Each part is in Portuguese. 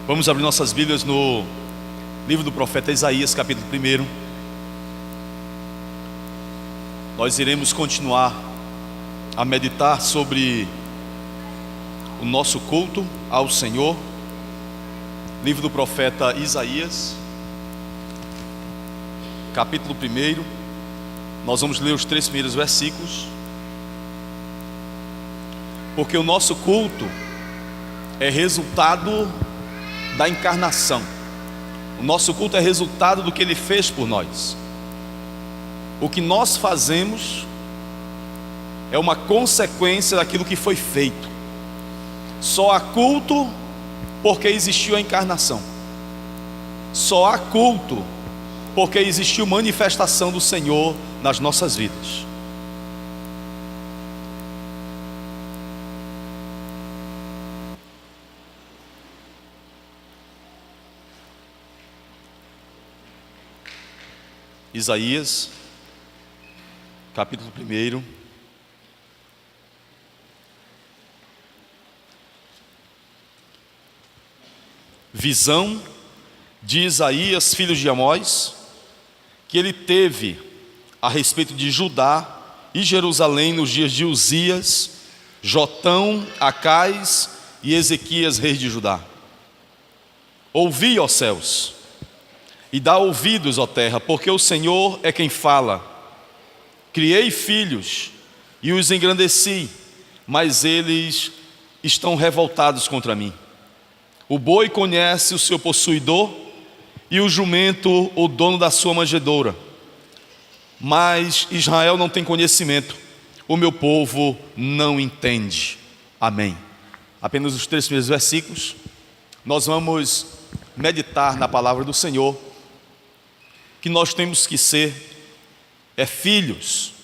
Vamos abrir nossas Bíblias no livro do profeta Isaías, capítulo 1. Nós iremos continuar a meditar sobre o nosso culto ao Senhor. Livro do profeta Isaías, capítulo 1. Nós vamos ler os 3 primeiros versículos, porque o nosso culto é resultado da encarnação. O nosso culto é resultado do que Ele fez por nós. O que nós fazemos é uma consequência daquilo que foi feito. Só há culto porque existiu a encarnação. Só há culto porque existiu manifestação do Senhor nas nossas vidas. Isaías, capítulo 1. Visão de Isaías, filho de Amós, que ele teve a respeito de Judá e Jerusalém nos dias de Uzias, Jotão, Acais e Ezequias, reis de Judá. Ouvi, ó céus, e dá ouvidos, ó terra, porque o Senhor é quem fala. Criei filhos e os engrandeci, mas eles estão revoltados contra mim. O boi conhece o seu possuidor, e o jumento o dono da sua manjedoura. Mas Israel não tem conhecimento, o meu povo não entende. Amém. Apenas os 3 primeiros versículos. Nós vamos meditar na palavra do Senhor, que nós temos que ser filhos.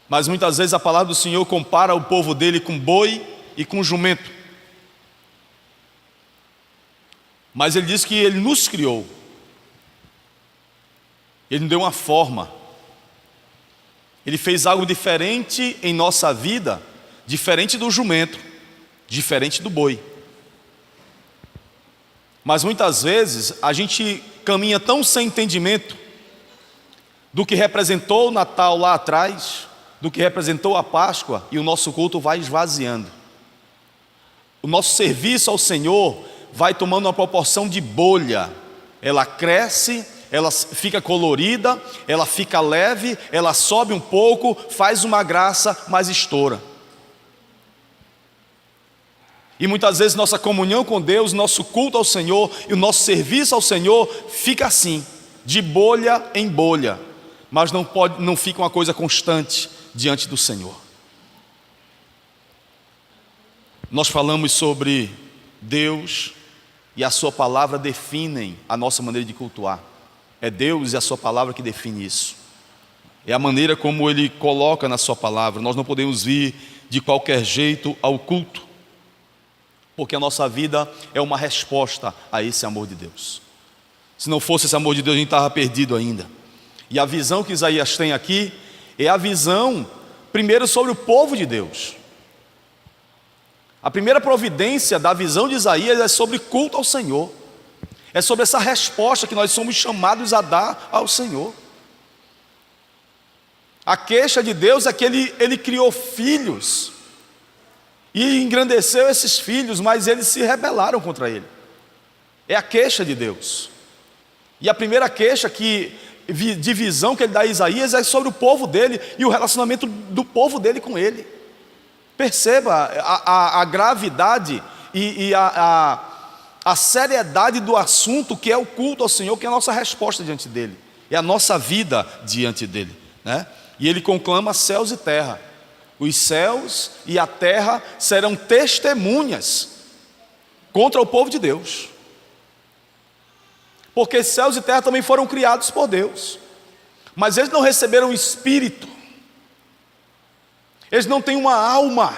Mas muitas vezes a palavra do Senhor compara o povo dele com boi e com jumento. Mas ele diz que ele nos criou. Ele nos deu uma forma. Ele fez algo diferente em nossa vida, diferente do jumento, diferente do boi. Mas muitas vezes a gente caminha tão sem entendimento do que representou o Natal lá atrás, do que representou a Páscoa, e o nosso culto vai esvaziando. O nosso serviço ao Senhor vai tomando uma proporção de bolha. Ela cresce, ela fica colorida, ela fica leve, ela sobe um pouco, faz uma graça, mas estoura. E muitas vezes nossa comunhão com Deus, nosso culto ao Senhor e o nosso serviço ao Senhor fica assim, de bolha em bolha, mas não fica uma coisa constante diante do Senhor. Nós falamos sobre Deus e a sua palavra definem a nossa maneira de cultuar. É Deus e a sua palavra que define isso. É a maneira como Ele coloca na sua palavra. Nós não podemos vir de qualquer jeito ao culto, porque a nossa vida é uma resposta a esse amor de Deus. Se não fosse esse amor de Deus, a gente estava perdido ainda. E a visão que Isaías tem aqui é a visão, primeiro, sobre o povo de Deus. A primeira providência da visão de Isaías é sobre culto ao Senhor. É sobre essa resposta que nós somos chamados a dar ao Senhor. A queixa de Deus é que Ele criou filhos e engrandeceu esses filhos, mas eles se rebelaram contra Ele. É a queixa de Deus. E a primeira queixa de visão que Ele dá a Isaías é sobre o povo dele e o relacionamento do povo dele com Ele. Perceba a gravidade e a seriedade do assunto, que é o culto ao Senhor, que é a nossa resposta diante dEle, é a nossa vida diante dEle, né? E Ele conclama céus e terra. Os céus e a terra serão testemunhas contra o povo de Deus, porque céus e terra também foram criados por Deus, mas eles não receberam o Espírito. Eles não têm uma alma.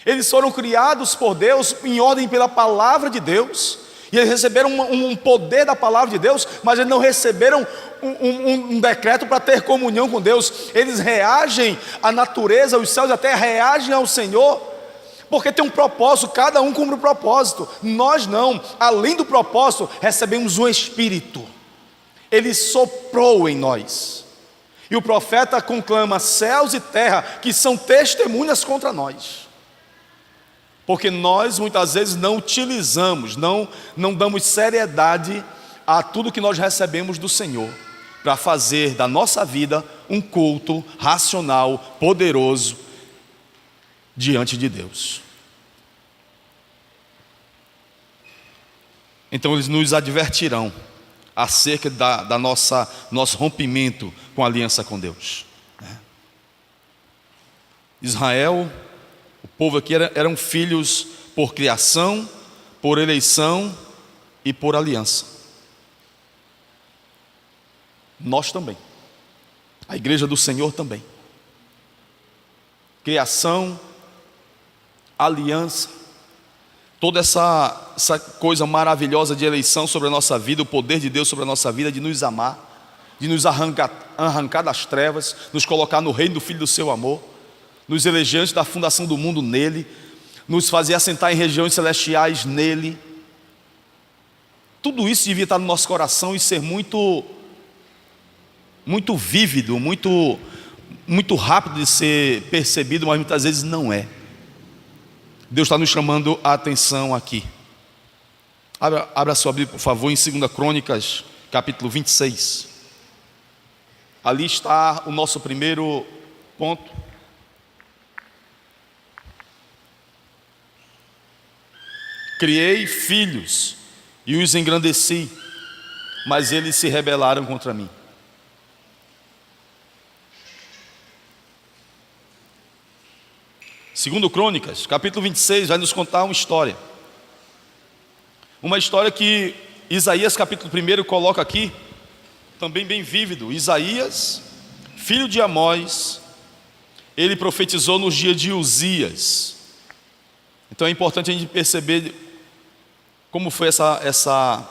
Eles foram criados por Deus em ordem pela palavra de Deus, e eles receberam um poder da palavra de Deus, mas eles não receberam um decreto para ter comunhão com Deus. Eles reagem à natureza, os céus e a terra reagem ao Senhor, porque tem um propósito, cada um cumpre um propósito. Nós não, além do propósito, recebemos um Espírito. Ele soprou em nós. E o profeta conclama céus e terra, que são testemunhas contra nós. Porque nós muitas vezes não utilizamos, não damos seriedade a tudo que nós recebemos do Senhor, para fazer da nossa vida um culto racional, poderoso, diante de Deus. Então eles nos advertirão acerca nosso rompimento com a aliança com Deus. Israel, o povo aqui eram filhos por criação, por eleição e por aliança. Nós também, a igreja do Senhor também. Criação, aliança, toda essa coisa maravilhosa de eleição sobre a nossa vida, o poder de Deus sobre a nossa vida, de nos amar, de nos arrancar das trevas, nos colocar no reino do Filho do seu amor, nos eleger antes da fundação do mundo nele, nos fazer assentar em regiões celestiais nele. Tudo isso devia estar no nosso coração e ser muito vívido, muito rápido de ser percebido, mas muitas vezes não é. Deus está nos chamando a atenção aqui. Abra sua Bíblia, por favor, em 2 Crônicas, capítulo 26. Ali está o nosso primeiro ponto. Criei filhos e os engrandeci, mas eles se rebelaram contra mim. Segundo Crônicas, capítulo 26, vai nos contar uma história. Uma história que Isaías, capítulo 1, coloca aqui, também bem vívido. Isaías, filho de Amós, ele profetizou nos dias de Uzias. Então é importante a gente perceber como foi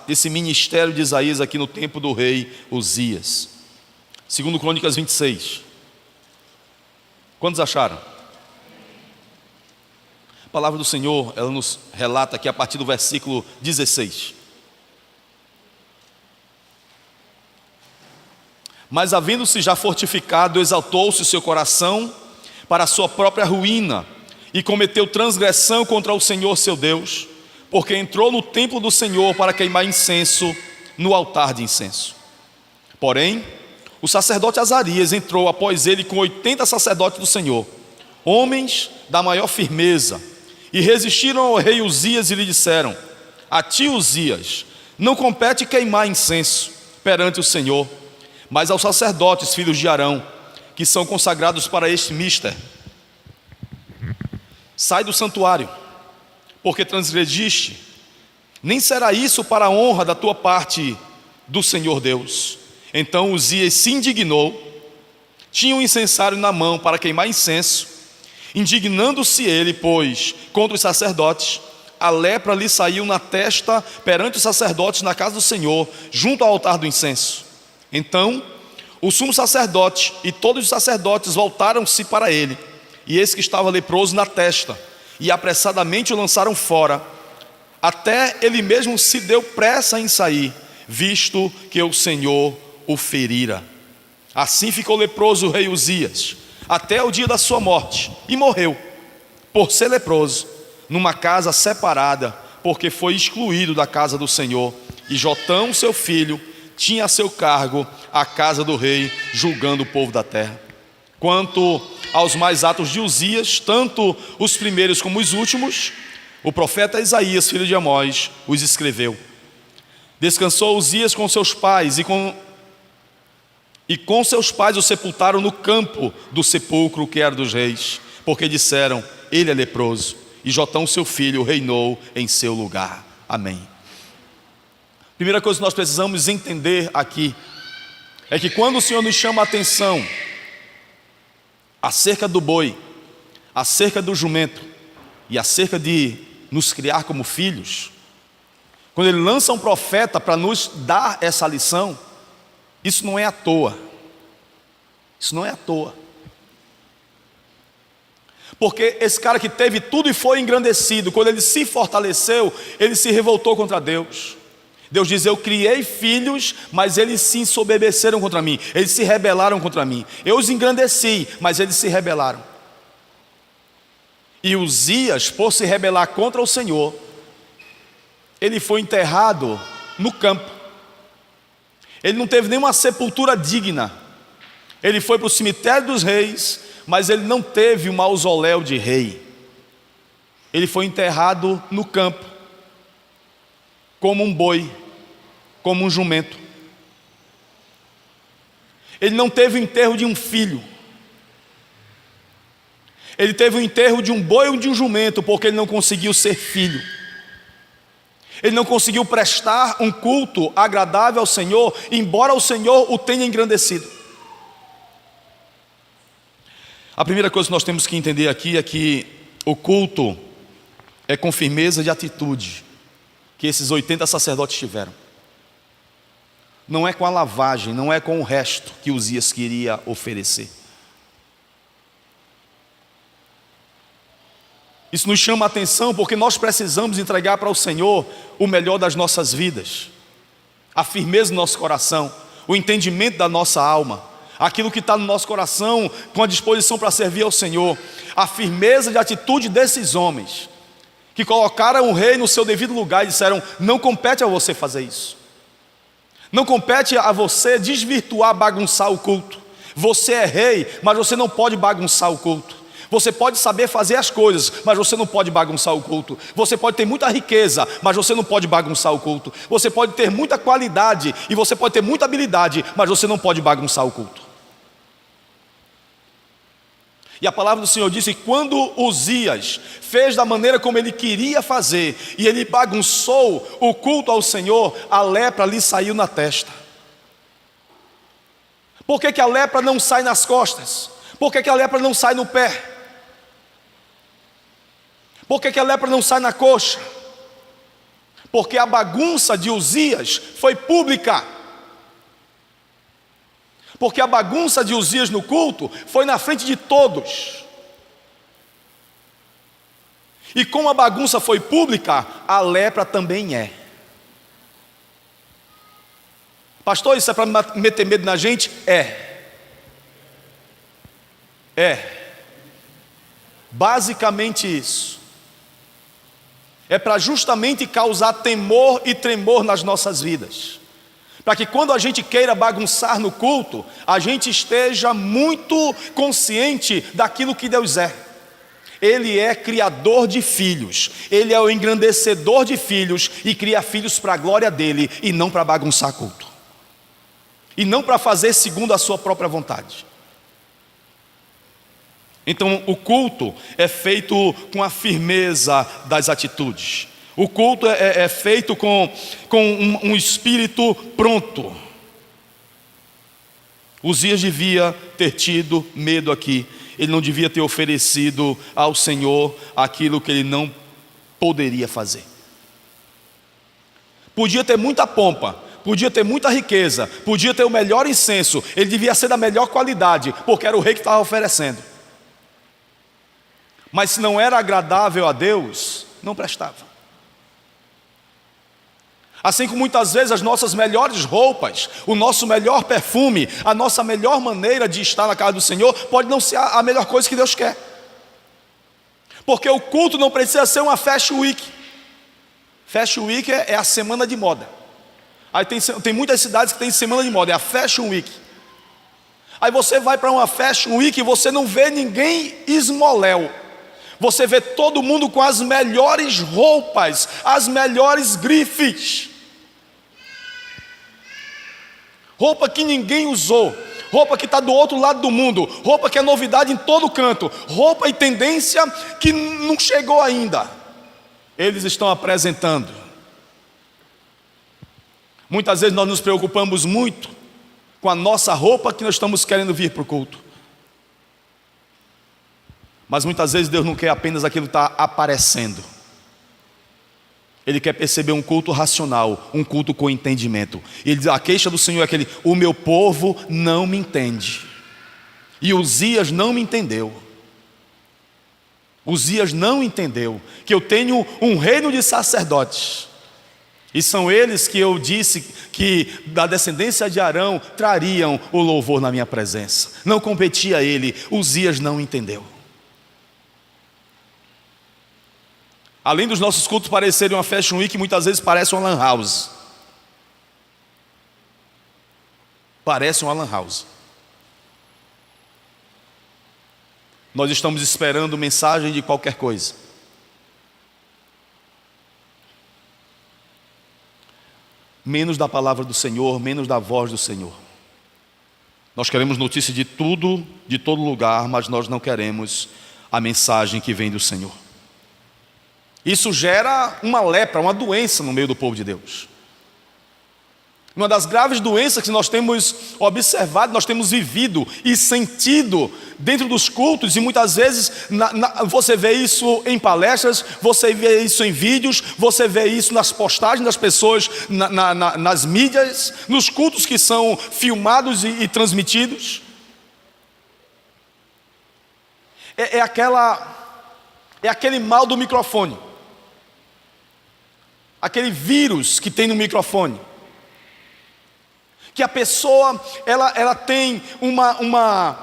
esse ministério de Isaías aqui no tempo do rei Uzias. Segundo Crônicas 26. Quantos acharam? A palavra do Senhor, ela nos relata aqui a partir do versículo 16. Mas havendo-se já fortificado, exaltou-se o seu coração para a sua própria ruína, e cometeu transgressão contra o Senhor seu Deus, porque entrou no templo do Senhor para queimar incenso no altar de incenso. Porém, o sacerdote Azarias entrou após ele com 80 sacerdotes do Senhor, homens da maior firmeza, e resistiram ao rei Uzias e lhe disseram: a ti, Uzias, não compete queimar incenso perante o Senhor, mas aos sacerdotes, filhos de Arão, que são consagrados para este mister. Sai do santuário, porque transgrediste. Nem será isso para a honra da tua parte do Senhor Deus. Então Uzias se indignou, tinha um incensário na mão para queimar incenso. Indignando-se ele, pois, contra os sacerdotes, a lepra lhe saiu na testa perante os sacerdotes na casa do Senhor, junto ao altar do incenso. Então o sumo sacerdote e todos os sacerdotes voltaram-se para ele, e eis que estava leproso na testa, e apressadamente o lançaram fora. Até ele mesmo se deu pressa em sair, visto que o Senhor o ferira. Assim ficou leproso o rei Uzias, até o dia da sua morte, e morreu, por ser leproso, numa casa separada, porque foi excluído da casa do Senhor. E Jotão, seu filho, tinha a seu cargo a casa do rei, julgando o povo da terra. Quanto aos mais atos de Uzias, tanto os primeiros como os últimos, o profeta Isaías, filho de Amós, os escreveu. Descansou Uzias com seus pais, e com seus pais o sepultaram no campo do sepulcro que era dos reis, porque disseram: ele é leproso, e Jotão seu filho reinou em seu lugar. Amém. Primeira coisa que nós precisamos entender aqui é que quando o Senhor nos chama a atenção acerca do boi, acerca do jumento e acerca de nos criar como filhos, quando Ele lança um profeta para nos dar essa lição, isso não é à toa. Isso não é à toa. Porque esse cara que teve tudo e foi engrandecido, quando ele se fortaleceu, ele se revoltou contra Deus. Deus diz: eu criei filhos, mas eles se ensoberbeceram contra mim, eles se rebelaram contra mim. Eu os engrandeci, mas eles se rebelaram. E Uzias, por se rebelar contra o Senhor, ele foi enterrado no campo. Ele não teve nenhuma sepultura digna. Ele foi para o cemitério dos reis, mas ele não teve um mausoléu de rei. Ele foi enterrado no campo, como um boi, como um jumento. Ele não teve o enterro de um filho. Ele teve o enterro de um boi ou de um jumento, porque ele não conseguiu ser filho. Ele não conseguiu prestar um culto agradável ao Senhor, embora o Senhor o tenha engrandecido. A primeira coisa que nós temos que entender aqui é que o culto é com firmeza de atitude que esses 80 sacerdotes tiveram. Não é com a lavagem, não é com o resto que Uzias queria oferecer. Isso nos chama a atenção porque nós precisamos entregar para o Senhor o melhor das nossas vidas, a firmeza do nosso coração, o entendimento da nossa alma, aquilo que está no nosso coração com a disposição para servir ao Senhor, a firmeza de atitude desses homens que colocaram o rei no seu devido lugar e disseram: não compete a você fazer isso, não compete a você desvirtuar, bagunçar o culto. Você é rei, mas você não pode bagunçar o culto. Você pode saber fazer as coisas, mas você não pode bagunçar o culto. Você pode ter muita riqueza, mas você não pode bagunçar o culto. Você pode ter muita qualidade e você pode ter muita habilidade, mas você não pode bagunçar o culto. E a palavra do Senhor disse que quando Uzias fez da maneira como ele queria fazer, e ele bagunçou o culto ao Senhor, a lepra lhe saiu na testa. Por que a lepra não sai nas costas? Por que a lepra não sai no pé? Por que a lepra não sai na coxa? Porque a bagunça de Uzias foi pública. Porque a bagunça de Uzias no culto foi na frente de todos. E como a bagunça foi pública, a lepra também é. Pastor, isso é para meter medo na gente? Basicamente isso. É para justamente causar temor e tremor nas nossas vidas, para que quando a gente queira bagunçar no culto, a gente esteja muito consciente daquilo que Deus é. Ele é criador de filhos, Ele é o engrandecedor de filhos e cria filhos para a glória dEle e não para bagunçar culto, e não para fazer segundo a sua própria vontade. Então o culto é feito com a firmeza das atitudes. O culto é feito com um espírito pronto. Uzias devia ter tido medo aqui. Ele não devia ter oferecido ao Senhor aquilo que ele não poderia fazer. Podia ter muita pompa, podia ter muita riqueza, podia ter o melhor incenso. Ele devia ser da melhor qualidade, porque era o rei que estava oferecendo. Mas se não era agradável a Deus, não prestava. Assim como muitas vezes as nossas melhores roupas, o nosso melhor perfume, a nossa melhor maneira de estar na casa do Senhor pode não ser a melhor coisa que Deus quer. Porque o culto não precisa ser uma Fashion Week. Fashion Week é a semana de moda. Aí tem muitas cidades que tem semana de moda, é a Fashion Week. Aí você vai para uma Fashion Week e você não vê ninguém esmoléu. Você vê todo mundo com as melhores roupas, as melhores grifes. Roupa que ninguém usou, roupa que está do outro lado do mundo, roupa que é novidade em todo canto, roupa e tendência que não chegou ainda. Eles estão apresentando. Muitas vezes nós nos preocupamos muito com a nossa roupa que nós estamos querendo vir para o culto. Mas muitas vezes Deus não quer apenas aquilo que está aparecendo. Ele quer perceber um culto racional, um culto com entendimento. E ele diz, a queixa do Senhor é aquele: o meu povo não me entende. E Uzias não me entendeu. Uzias não entendeu que eu tenho um reino de sacerdotes, e são eles que eu disse que da descendência de Arão trariam o louvor na minha presença. Não competia a ele. Uzias não entendeu. Além dos nossos cultos parecerem uma Fashion Week, muitas vezes parece uma lan house. Parece uma lan house. Nós estamos esperando mensagem de qualquer coisa. Menos da palavra do Senhor, menos da voz do Senhor. Nós queremos notícia de tudo, de todo lugar, mas nós não queremos a mensagem que vem do Senhor. Isso gera uma lepra, uma doença no meio do povo de Deus. Uma das graves doenças que nós temos observado, nós temos vivido e sentido dentro dos cultos, e muitas vezes você vê isso em palestras, você vê isso em vídeos, você vê isso nas postagens das pessoas, nas mídias, nos cultos que são filmados e transmitidos. É aquele mal do microfone, aquele vírus que tem no microfone, que a pessoa ela tem uma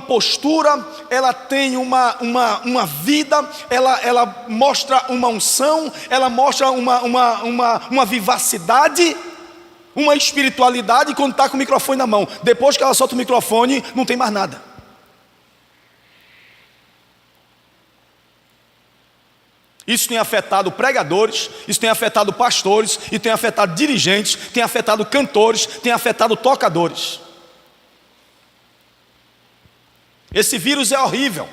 postura, ela tem uma vida, ela mostra uma unção, ela mostra uma vivacidade, uma espiritualidade quando está com o microfone na mão. Depois que ela solta o microfone, não tem mais nada. Isso tem afetado pregadores, isso tem afetado pastores, e tem afetado dirigentes, tem afetado cantores, tem afetado tocadores. Esse vírus é horrível,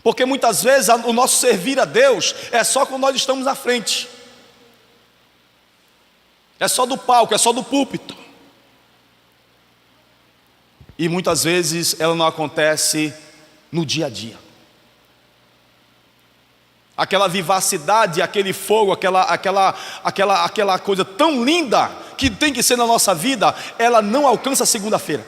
porque muitas vezes o nosso servir a Deus é só quando nós estamos à frente, é só do palco, é só do púlpito, e muitas vezes ela não acontece no dia a dia. Aquela vivacidade, aquele fogo, aquela coisa tão linda que tem que ser na nossa vida, ela não alcança segunda-feira.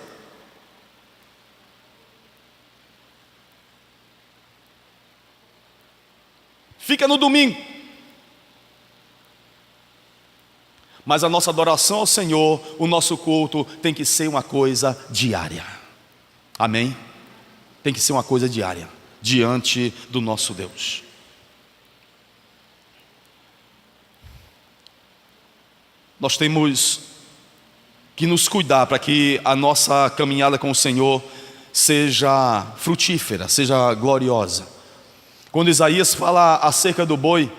Fica no domingo. Mas a nossa adoração ao Senhor, o nosso culto tem que ser uma coisa diária. Amém? Tem que ser uma coisa diária, diante do nosso Deus. Nós temos que nos cuidar para que a nossa caminhada com o Senhor seja frutífera, seja gloriosa. Quando Isaías fala acerca do boi,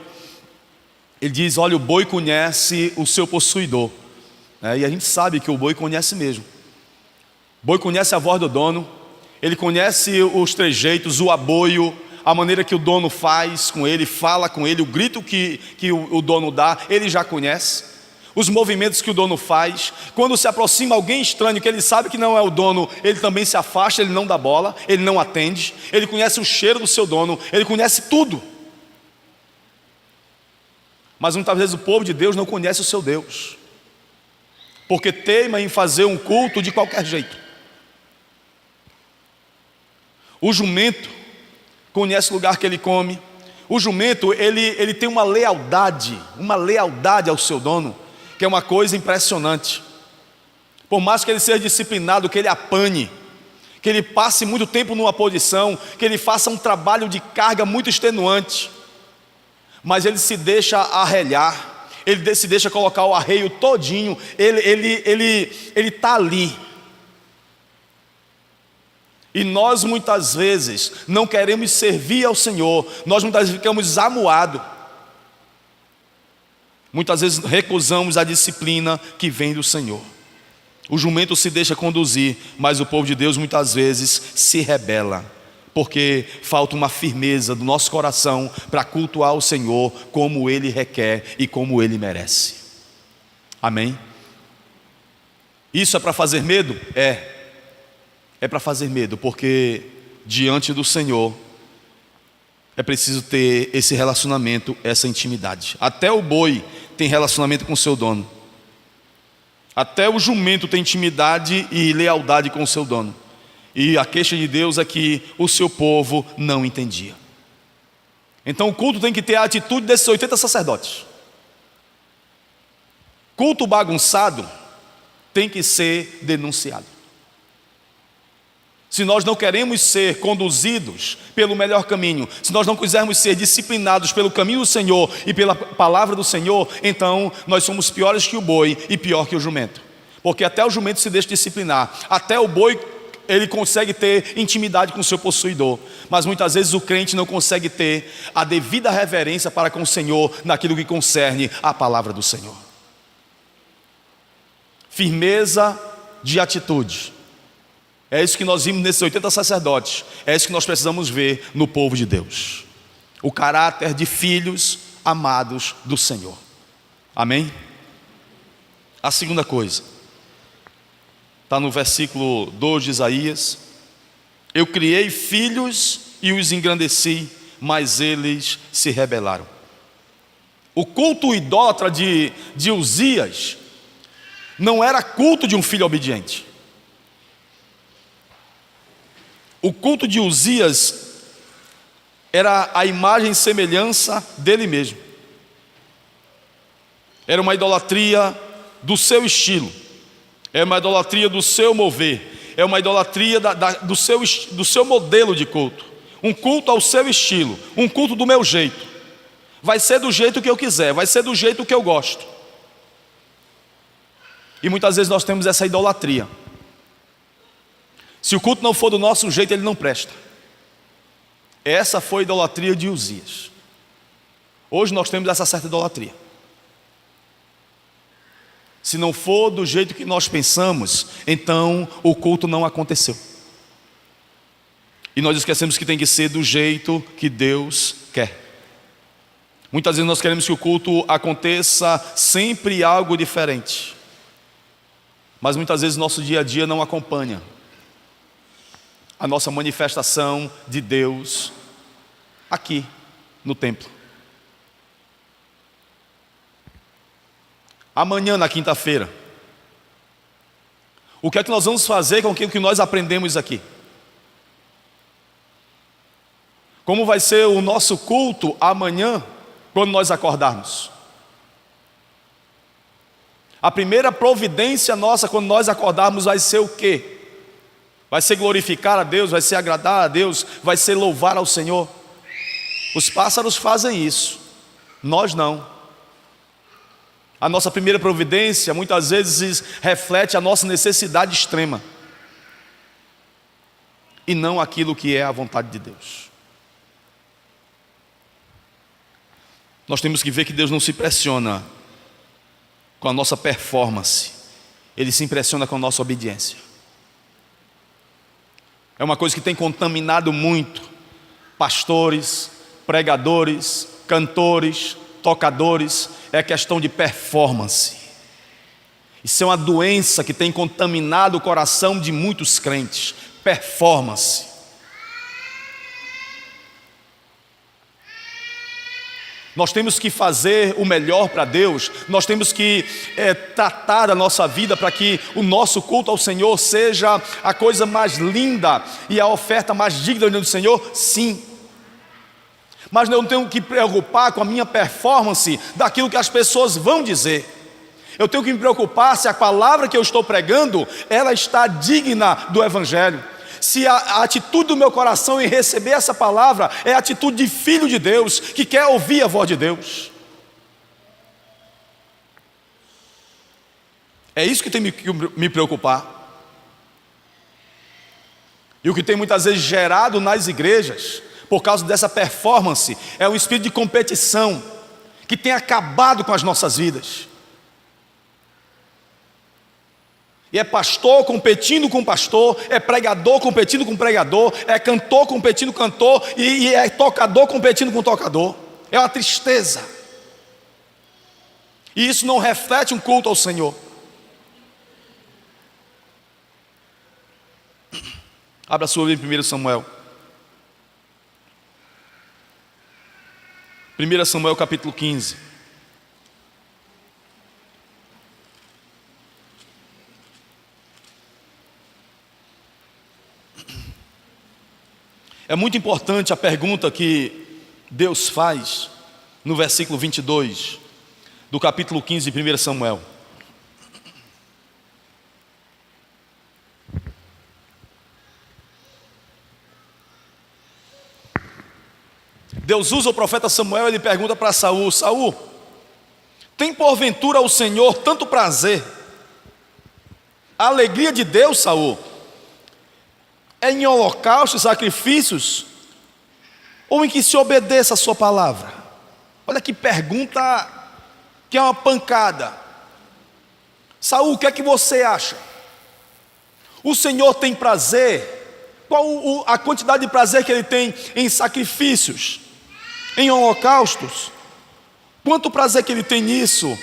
ele diz: olha, o boi conhece o seu possuidor. E a gente sabe que o boi conhece mesmo. O boi conhece a voz do dono, ele conhece os trejeitos, o aboio, a maneira que o dono faz com ele, fala com ele, o grito que o dono dá, ele já conhece. Os movimentos que o dono faz. Quando se aproxima alguém estranho, que ele sabe que não é o dono, ele também se afasta, ele não dá bola, ele não atende. Ele conhece o cheiro do seu dono, ele conhece tudo. Mas muitas vezes o povo de Deus não conhece o seu Deus, porque teima em fazer um culto de qualquer jeito. O jumento conhece o lugar que ele come. O jumento, ele tem uma lealdade ao seu dono, que é uma coisa impressionante. Por mais que ele seja disciplinado, que ele apanhe, que ele passe muito tempo numa posição, que ele faça um trabalho de carga muito extenuante, mas ele se deixa arrelhar, ele se deixa colocar o arreio todinho, ele está ali. E nós muitas vezes não queremos servir ao Senhor, nós muitas vezes ficamos amuados. Muitas vezes recusamos a disciplina que vem do Senhor. O jumento se deixa conduzir, mas o povo de Deus muitas vezes se rebela, porque falta uma firmeza do nosso coração para cultuar o Senhor como Ele requer e como Ele merece. Amém? Isso é para fazer medo? É para fazer medo, porque diante do Senhor é preciso ter esse relacionamento, essa intimidade. Até o boi tem relacionamento com o seu dono. Até o jumento tem intimidade e lealdade com o seu dono. E a queixa de Deus é que o seu povo não entendia. Então o culto tem que ter a atitude desses 80 sacerdotes. Culto bagunçado tem que ser denunciado. Se nós não queremos ser conduzidos pelo melhor caminho, se nós não quisermos ser disciplinados pelo caminho do Senhor e pela palavra do Senhor, então nós somos piores que o boi e pior que o jumento. Porque até o jumento se deixa disciplinar, até o boi ele consegue ter intimidade com o seu possuidor, mas muitas vezes o crente não consegue ter a devida reverência para com o Senhor naquilo que concerne a palavra do Senhor. Firmeza de atitude. É isso que nós vimos nesses 80 sacerdotes. É isso que nós precisamos ver no povo de Deus. O caráter de filhos amados do Senhor. Amém? A segunda coisa está no versículo 2 de Isaías. Eu criei filhos e os engrandeci, mas eles se rebelaram. O culto idólatra de Uzias não era culto de um filho obediente. O culto de Uzias era a imagem e semelhança dele mesmo. Era uma idolatria do seu estilo, é uma idolatria do seu mover, é uma idolatria do seu modelo de culto. Um culto ao seu estilo, um culto do meu jeito. Vai ser do jeito que eu quiser, vai ser do jeito que eu gosto. E muitas vezes nós temos essa idolatria. Se o culto não for do nosso jeito, ele não presta. Essa foi a idolatria de Uzias. Hoje nós temos essa certa idolatria. Se não for do jeito que nós pensamos, então o culto não aconteceu. E nós esquecemos que tem que ser do jeito que Deus quer. Muitas vezes nós queremos que o culto aconteça sempre algo diferente. Mas muitas vezes nosso dia a dia não acompanha a nossa manifestação de Deus aqui no templo. Amanhã, na quinta-feira, o que é que nós vamos fazer com o que nós aprendemos aqui? Como vai ser o nosso culto amanhã, quando nós acordarmos? A primeira providência nossa quando nós acordarmos vai ser o quê? Vai ser glorificar a Deus, vai ser agradar a Deus, vai ser louvar ao Senhor. Os pássaros fazem isso, nós não. A nossa primeira providência muitas vezes reflete a nossa necessidade extrema e não aquilo que é a vontade de Deus. Nós temos que ver que Deus não se impressiona com a nossa performance, Ele se impressiona com a nossa obediência. É uma coisa que tem contaminado muito pastores, pregadores, cantores, tocadores, é questão de performance. Isso é uma doença que tem contaminado o coração de muitos crentes, performance. Nós temos que fazer o melhor para Deus, nós temos que tratar a nossa vida para que o nosso culto ao Senhor seja a coisa mais linda e a oferta mais digna do Senhor, sim. Mas eu não tenho que me preocupar com a minha performance daquilo que as pessoas vão dizer. Eu tenho que me preocupar se a palavra que eu estou pregando, ela está digna do Evangelho. Se a atitude do meu coração em receber essa palavra é a atitude de filho de Deus, que quer ouvir a voz de Deus. É isso que tem que me preocupar. E o que tem muitas vezes gerado nas igrejas, por causa dessa performance, é um espírito de competição, que tem acabado com as nossas vidas. E é pastor competindo com pastor, é pregador competindo com pregador, é cantor competindo com cantor, e é tocador competindo com tocador. É uma tristeza. E isso não reflete um culto ao Senhor. Abra sua Bíblia em 1 Samuel. 1 Samuel capítulo 15. É muito importante a pergunta que Deus faz no versículo 22 do capítulo 15 de 1 Samuel. Deus usa o profeta Samuel, ele pergunta para Saul: Saul, tem porventura o Senhor tanto prazer? A alegria de Deus, Saul, é em holocaustos, sacrifícios, ou em que se obedeça a sua palavra? Olha que pergunta, que é uma pancada. Saul, o que é que você acha? O Senhor tem prazer? Qual a quantidade de prazer que Ele tem em sacrifícios, em holocaustos? Quanto prazer que Ele tem nisso,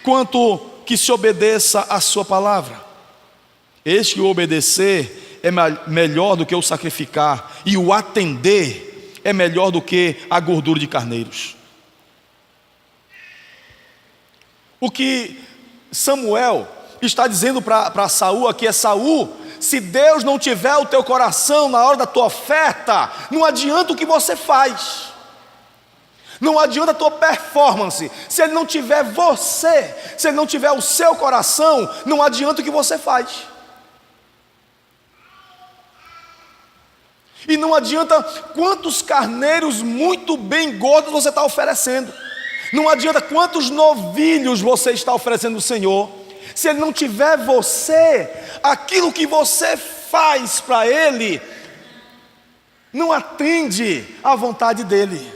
quanto que se obedeça a sua palavra? Eis que o obedecer é melhor do que o sacrificar, e o atender é melhor do que a gordura de carneiros. O que Samuel está dizendo para Saul aqui é: Saul, se Deus não tiver o teu coração na hora da tua oferta, não adianta o que você faz, não adianta a tua performance. Se Ele não tiver você, se Ele não tiver o seu coração, não adianta o que você faz. E não adianta quantos carneiros muito bem gordos você está oferecendo, não adianta quantos novilhos você está oferecendo ao Senhor, se Ele não tiver você, aquilo que você faz para Ele não atende à vontade dEle.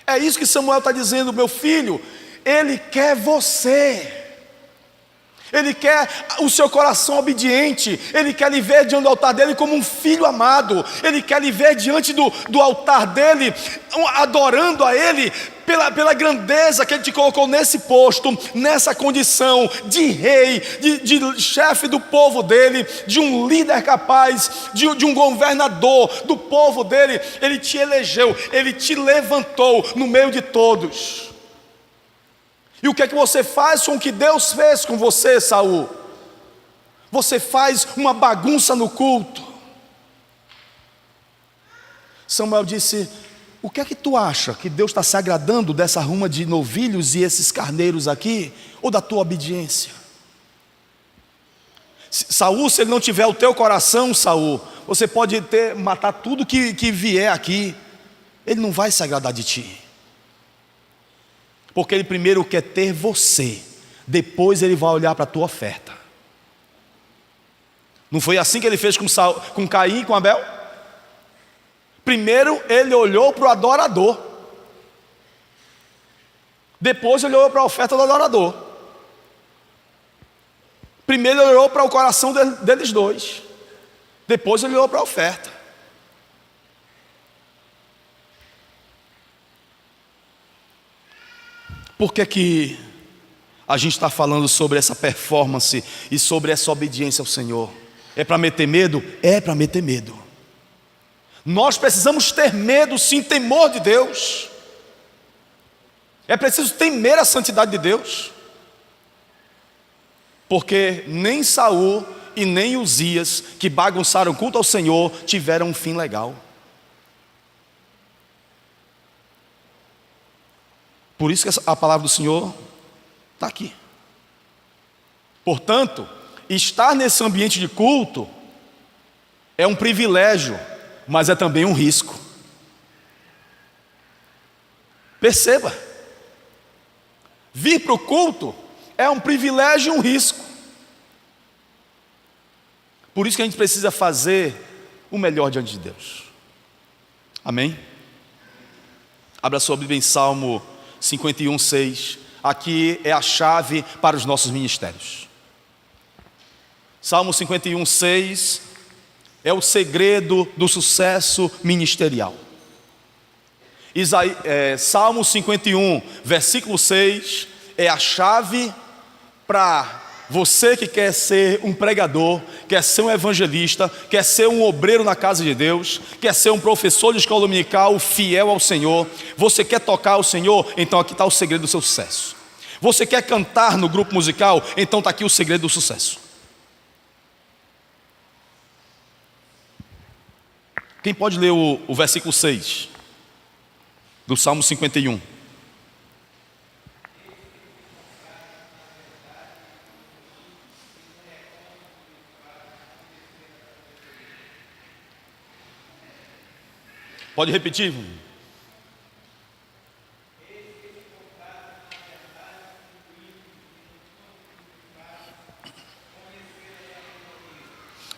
É isso que Samuel está dizendo: meu filho, Ele quer você, Ele quer o seu coração obediente, Ele quer lhe ver diante do altar dEle como um filho amado, Ele quer lhe ver diante do altar dEle, adorando a Ele, pela grandeza que Ele te colocou nesse posto, nessa condição de rei, de chefe do povo dEle, de um líder capaz, de um governador do povo dEle. Ele te elegeu, Ele te levantou no meio de todos. E o que é que você faz com o que Deus fez com você, Saul? Você faz uma bagunça no culto. Samuel disse: o que é que tu acha? Que Deus está se agradando dessa ruma de novilhos e esses carneiros aqui? Ou da tua obediência? Saul, se ele não tiver o teu coração, Saul, você pode matar tudo que vier aqui, Ele não vai se agradar de ti. Porque Ele primeiro quer ter você, depois Ele vai olhar para a tua oferta. Não foi assim que Ele fez com Caim e com Abel? Primeiro Ele olhou para o adorador, depois Ele olhou para a oferta do adorador. Primeiro Ele olhou para o coração deles dois, depois Ele olhou para a oferta. Por que a gente está falando sobre essa performance e sobre essa obediência ao Senhor? É para meter medo? É para meter medo. Nós precisamos ter medo, sim, temor de Deus. É preciso temer a santidade de Deus. Porque nem Saul e nem Uzias, que bagunçaram o culto ao Senhor, tiveram um fim legal. Por isso que a palavra do Senhor está aqui. Portanto, estar nesse ambiente de culto é um privilégio, mas é também um risco. Perceba, vir para o culto é um privilégio e um risco. Por isso que a gente precisa fazer o melhor diante de Deus. Amém? Abra sua Bíblia em Salmo 51:6. Aqui é a chave para os nossos ministérios. Salmo 51:6 é o segredo do sucesso ministerial. Salmo 51, versículo 6 é a chave para você que quer ser um pregador, quer ser um evangelista, quer ser um obreiro na casa de Deus, quer ser um professor de escola dominical fiel ao Senhor. Você quer tocar ao Senhor? Então aqui está o segredo do seu sucesso. Você quer cantar no grupo musical? Então está aqui o segredo do sucesso. Quem pode ler o versículo 6 do Salmo 51? Pode repetir?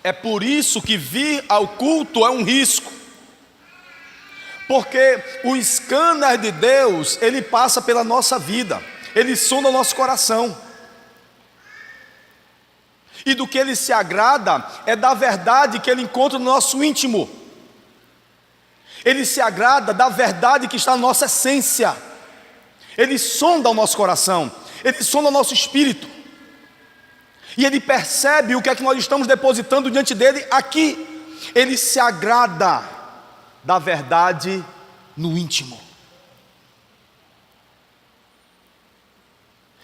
É por isso que vir ao culto é um risco. Porque o escâner de Deus, ele passa pela nossa vida, ele sonda o nosso coração. E do que ele se agrada é da verdade que ele encontra no nosso íntimo. Ele se agrada da verdade que está na nossa essência. Ele sonda o nosso coração, ele sonda o nosso espírito. E ele percebe o que é que nós estamos depositando diante dele aqui. Ele se agrada da verdade no íntimo.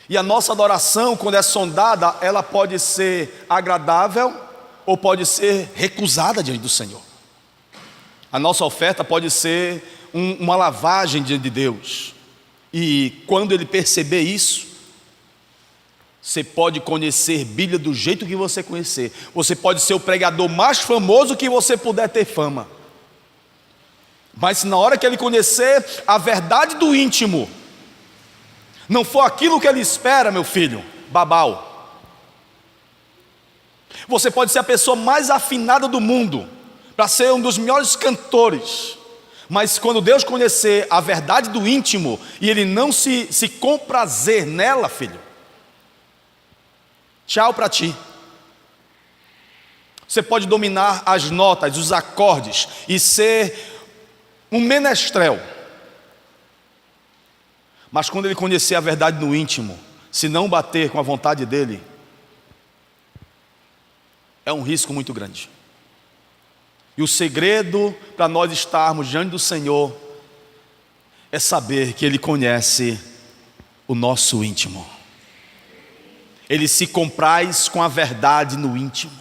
E a nossa adoração, quando é sondada, ela pode ser agradável ou pode ser recusada diante do Senhor. A nossa oferta pode ser uma lavagem diante de Deus. E quando ele perceber isso, você pode conhecer Bíblia do jeito que você conhecer. Você pode ser o pregador mais famoso que você puder ter fama. Mas se na hora que ele conhecer a verdade do íntimo, não for aquilo que ele espera, meu filho, babau. Você pode ser a pessoa mais afinada do mundo, para ser um dos melhores cantores. Mas quando Deus conhecer a verdade do íntimo, e ele não se comprazer nela, filho, tchau para ti. Você pode dominar as notas, os acordes e ser um menestrel. Mas quando ele conhecer a verdade no íntimo, se não bater com a vontade dele, é um risco muito grande. E o segredo para nós estarmos diante do Senhor é saber que ele conhece o nosso íntimo. Ele se compraz com a verdade no íntimo.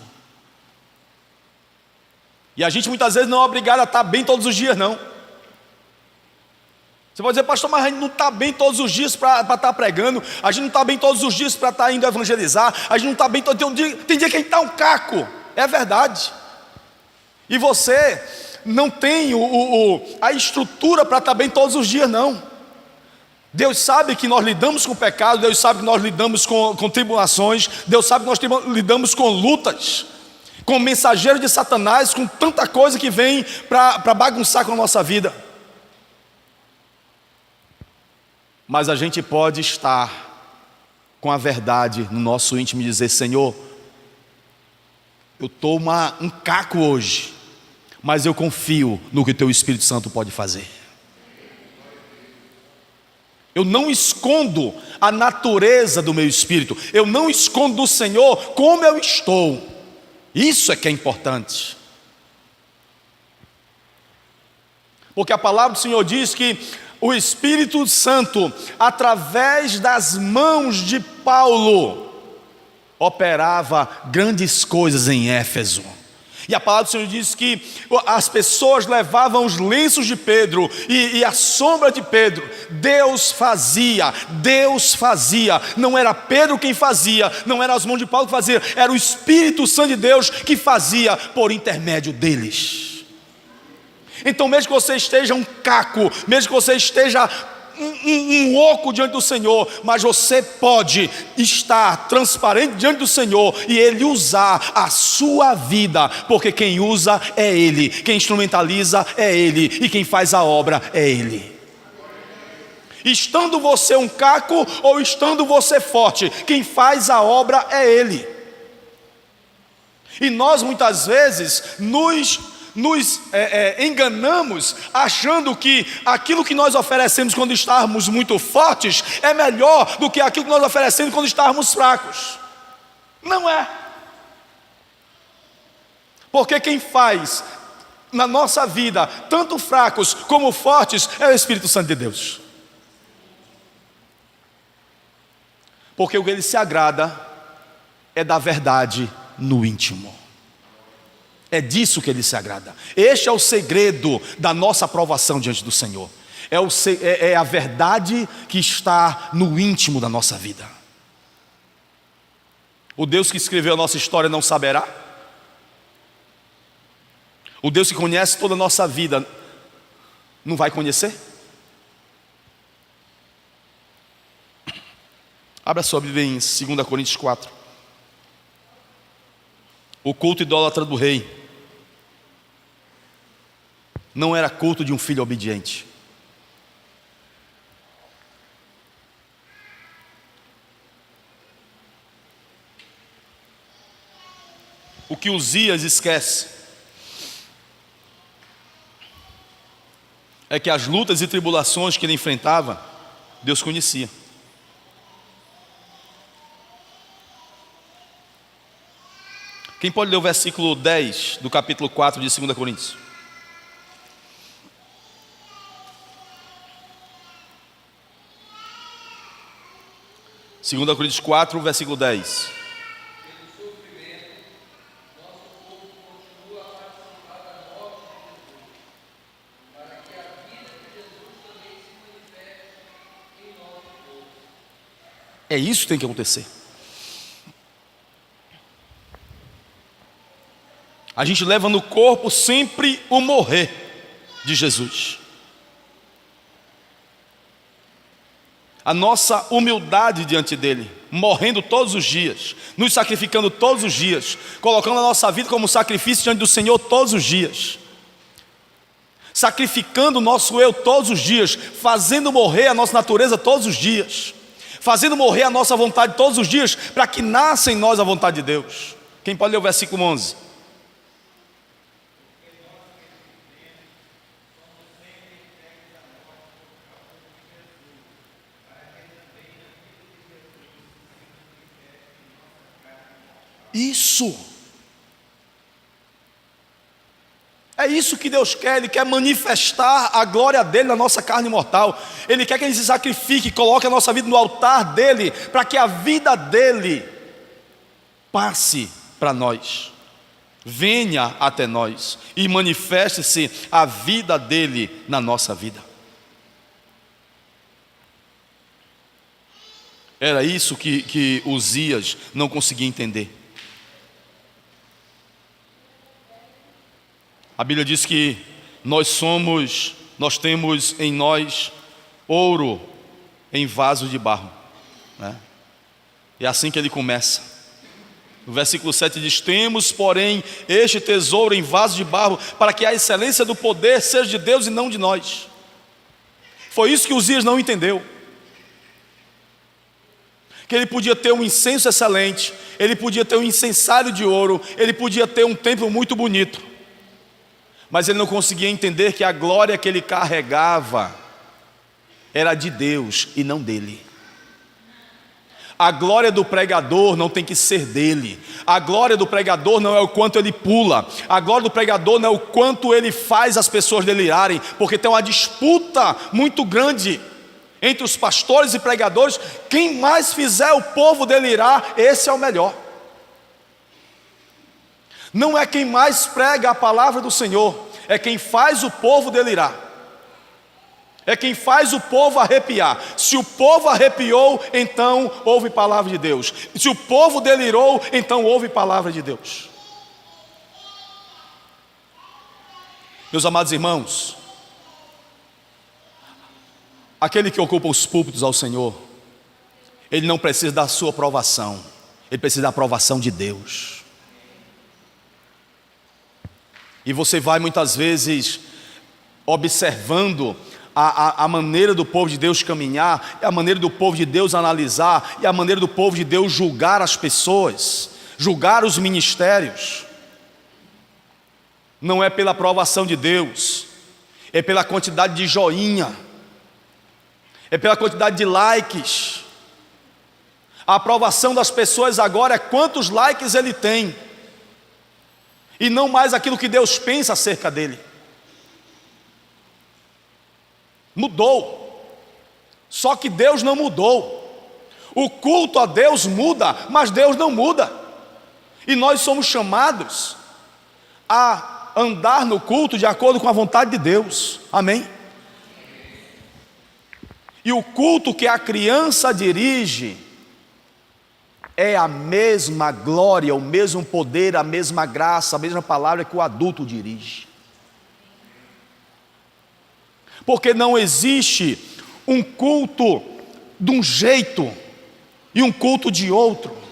E a gente muitas vezes não é obrigado a estar bem todos os dias, não. Você pode dizer, pastor, mas a gente não está bem todos os dias para estar pregando. A gente não está bem todos os dias para estar indo evangelizar. A gente não está bem todo dia. Tem dia que a gente está um caco. É verdade. E você não tem a estrutura para estar bem todos os dias, não. Deus sabe que nós lidamos com pecado, Deus sabe que nós lidamos com tribulações, Deus sabe que nós lidamos com lutas, com mensageiros de Satanás, com tanta coisa que vem para bagunçar com a nossa vida. Mas a gente pode estar com a verdade no nosso íntimo e dizer, Senhor, eu estou um caco hoje, mas eu confio no que o Teu Espírito Santo pode fazer. Eu não escondo a natureza do meu espírito, eu não escondo do Senhor como eu estou. Isso é que é importante. Porque a palavra do Senhor diz que o Espírito Santo, através das mãos de Paulo, operava grandes coisas em Éfeso. E a palavra do Senhor diz que as pessoas levavam os lenços de Pedro e a sombra de Pedro. Deus fazia, não era Pedro quem fazia, não era as mãos de Paulo que fazia, era o Espírito Santo de Deus que fazia por intermédio deles. Então mesmo que você esteja um caco, mesmo que você esteja um oco diante do Senhor, mas você pode estar transparente diante do Senhor e Ele usar a sua vida, porque quem usa é Ele, quem instrumentaliza é Ele e quem faz a obra é Ele. Estando você um caco ou estando você forte, quem faz a obra é Ele. E nós muitas vezes nos enganamos achando que aquilo que nós oferecemos quando estamos muito fortes é melhor do que aquilo que nós oferecemos quando estamos fracos. Não é. Porque quem faz na nossa vida tanto fracos como fortes é o Espírito Santo de Deus. Porque o que Ele se agrada é da verdade no íntimo. É disso que Ele se agrada. Este é o segredo da nossa aprovação diante do Senhor. É a verdade que está no íntimo da nossa vida. O Deus que escreveu a nossa história não saberá? O Deus que conhece toda a nossa vida não vai conhecer? Abra sua Bíblia em 2 Coríntios 4. O culto idólatra do rei não era culto de um filho obediente. O que Uzias esquece é que as lutas e tribulações que ele enfrentava, Deus conhecia. Quem pode ler o versículo 10 do capítulo 4 de 2 Coríntios? Segunda Coríntios 4, versículo 10. É isso que tem que acontecer. A gente leva no corpo sempre o morrer de Jesus. A nossa humildade diante dele, morrendo todos os dias, nos sacrificando todos os dias, colocando a nossa vida como sacrifício diante do Senhor todos os dias, sacrificando o nosso eu todos os dias, fazendo morrer a nossa natureza todos os dias, fazendo morrer a nossa vontade todos os dias, para que nasça em nós a vontade de Deus. Quem pode ler o versículo 11? Isso. É isso que Deus quer. Ele quer manifestar a glória dele na nossa carne mortal. Ele quer que a gente se sacrifique, coloque a nossa vida no altar dele, para que a vida dele passe para nós, venha até nós e manifeste-se a vida dele na nossa vida. Era isso que Uzias não conseguia entender. A Bíblia diz que nós temos em nós ouro em vaso de barro, né? É assim que ele começa. No versículo 7 diz: temos, porém, este tesouro em vaso de barro, para que a excelência do poder seja de Deus e não de nós. Foi isso que Uzias não entendeu. Que ele podia ter um incenso excelente, ele podia ter um incensário de ouro, ele podia ter um templo muito bonito, mas ele não conseguia entender que a glória que ele carregava era de Deus e não dele. A glória do pregador não tem que ser dele. A glória do pregador não é o quanto ele pula. A glória do pregador não é o quanto ele faz as pessoas delirarem, porque tem uma disputa muito grande entre os pastores e pregadores. Quem mais fizer o povo delirar, esse é o melhor. Não é quem mais prega a palavra do Senhor, é quem faz o povo delirar, é quem faz o povo arrepiar. Se o povo arrepiou, então houve palavra de Deus. Se o povo delirou, então houve palavra de Deus. Meus amados irmãos, aquele que ocupa os púlpitos ao Senhor, ele não precisa da sua aprovação, ele precisa da aprovação de Deus. E você vai muitas vezes observando a maneira do povo de Deus caminhar, a maneira do povo de Deus analisar, e a maneira do povo de Deus julgar as pessoas, julgar os ministérios. Não é pela aprovação de Deus, é pela quantidade de joinha, é pela quantidade de likes. A aprovação das pessoas agora é quantos likes ele tem, e não mais aquilo que Deus pensa acerca dele. Mudou. Só que Deus não mudou. O culto a Deus muda, mas Deus não muda. E nós somos chamados a andar no culto de acordo com a vontade de Deus. Amém? E o culto que a criança dirige é a mesma glória, o mesmo poder, a mesma graça, a mesma palavra que o adulto dirige. Porque não existe um culto de um jeito e um culto de outro.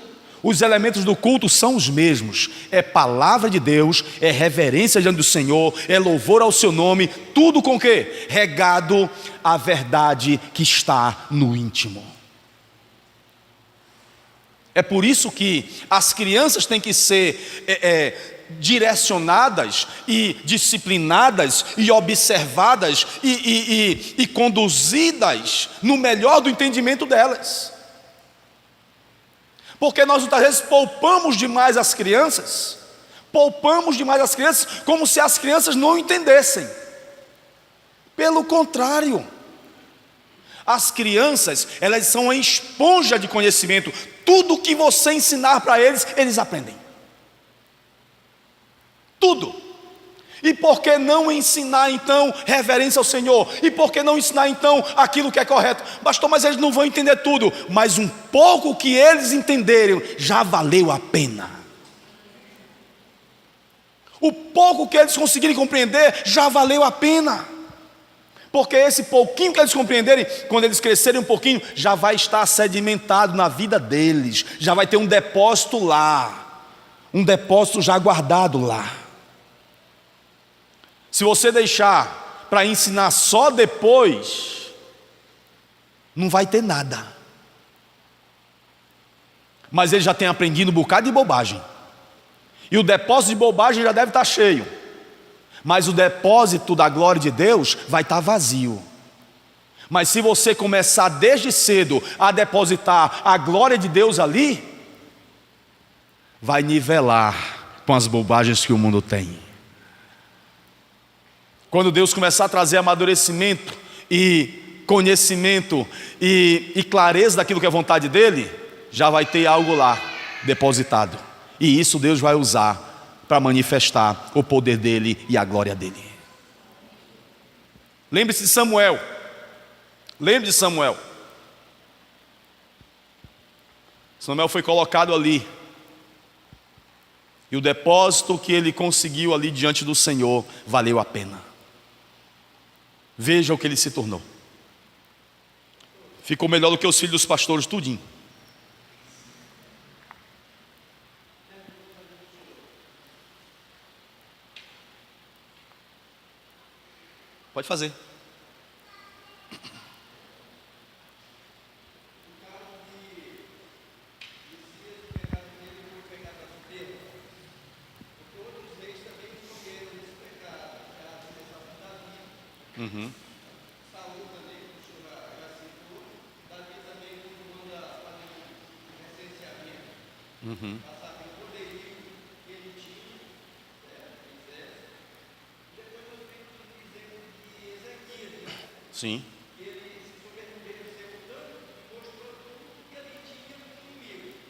Os elementos do culto são os mesmos. É palavra de Deus, é reverência diante do Senhor, é louvor ao seu nome, tudo com o quê? Regado à verdade que está no íntimo. É por isso que as crianças têm que ser direcionadas e disciplinadas e observadas e conduzidas no melhor do entendimento delas. Porque nós muitas vezes poupamos demais as crianças, como se as crianças não entendessem. Pelo contrário, as crianças, elas são uma esponja de conhecimento. Tudo que você ensinar para eles, eles aprendem. Tudo. E por que não ensinar então reverência ao Senhor? E por que não ensinar então aquilo que é correto? Pastor, mas eles não vão entender tudo. Mas um pouco que eles entenderem já valeu a pena. O pouco que eles conseguirem compreender já valeu a pena. Porque esse pouquinho que eles compreenderem, quando eles crescerem um pouquinho, já vai estar sedimentado na vida deles. Já vai ter um depósito lá. Um depósito já guardado lá. Se você deixar para ensinar só depois, não vai ter nada. Mas ele já tem aprendido um bocado de bobagem. E o depósito de bobagem já deve estar cheio. Mas o depósito da glória de Deus vai estar vazio. Mas se você começar desde cedo a depositar a glória de Deus ali, vai nivelar com as bobagens que o mundo tem. Quando Deus começar a trazer amadurecimento e conhecimento e clareza daquilo que é vontade dEle, já vai ter algo lá depositado. E isso Deus vai usar para manifestar o poder dEle e a glória dEle. Lembre-se de Samuel. Lembre de Samuel. Samuel foi colocado ali. E o depósito que ele conseguiu ali diante do Senhor valeu a pena. Veja o que ele se tornou. Ficou melhor do que os filhos dos pastores, tudinho. Pode fazer. Uhum. Uhum. Sim.